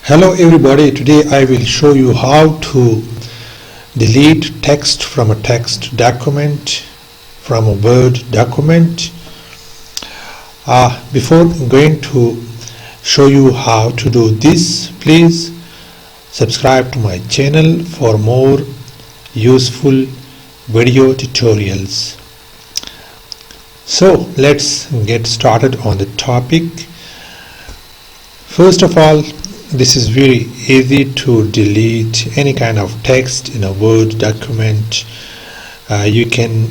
Hello everybody, today I will show you how to delete text from a text document, from a Word document. Before going to show you how to do this, please subscribe to my channel for more useful video tutorials. So let's get started on the topic. First of all, this is very easy to delete any kind of text in a Word document. You can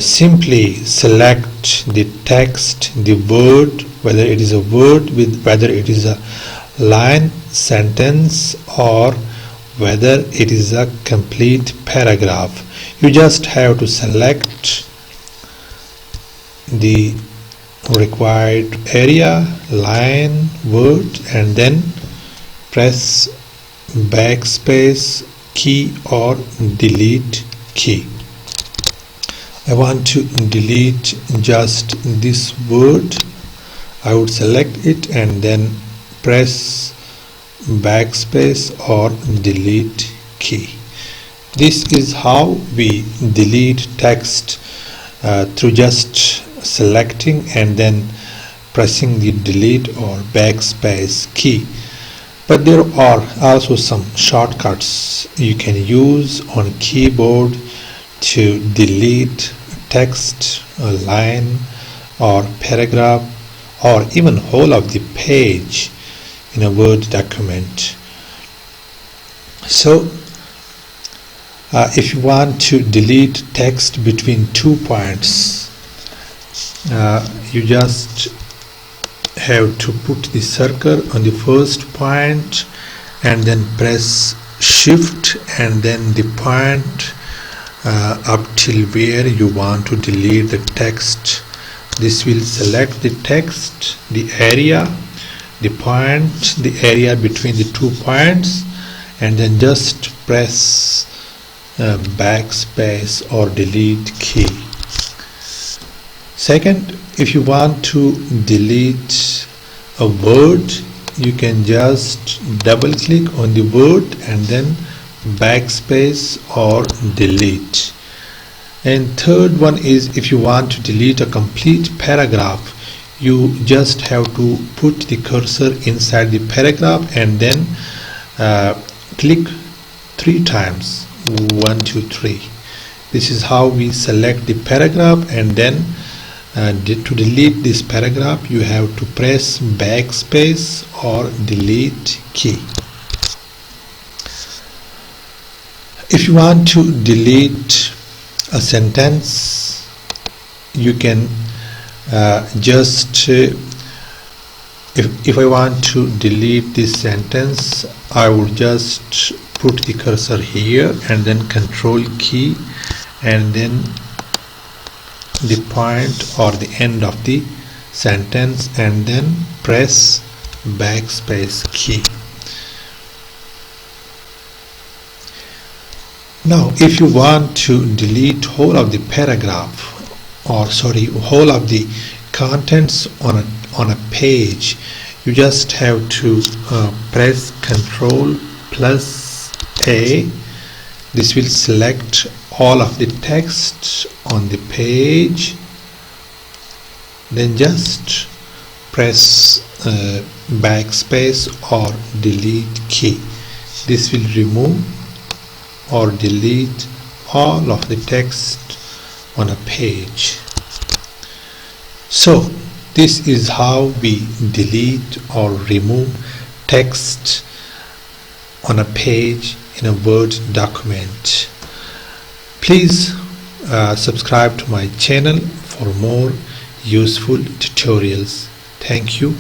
simply select the text, the word, whether it is a word, whether it is a line, sentence, or whether it is a complete paragraph. You just have to select the required area, line, word, and then press backspace key or delete key. I want to delete just this word. I would select it and then press backspace or delete key. This is how we delete text through just selecting and then pressing the delete or backspace key. But there are also some shortcuts you can use on keyboard to delete text, a line or paragraph, or even whole of the page in a Word document. So if you want to delete text between 2 points, you just have to put the circle on the first point and then press shift and then the point up till where you want to delete the text. This will select the text, the area, the point, the area between the 2 points, and then just press backspace or delete key. Second, if you want to delete a word, you can just double click on the word and then backspace or delete. And third one is, if you want to delete a complete paragraph, you just have to put the cursor inside the paragraph and then click 3 times, 1, 2, 3. This is how we select the paragraph, and then to delete this paragraph you have to press backspace or delete key. If you want to delete a sentence, you can just if I want to delete this sentence, I would just put the cursor here and then control key and then the point or the end of the sentence and then press backspace key. Now if you want to delete whole of the paragraph, or whole of the contents on a page, you just have to press Ctrl plus A. This will select all of the text on the page, then just press backspace or delete key. This will remove or delete all of the text on a page. So this is how we delete or remove text on a page in a Word document. Please subscribe to my channel for more useful tutorials. Thank you.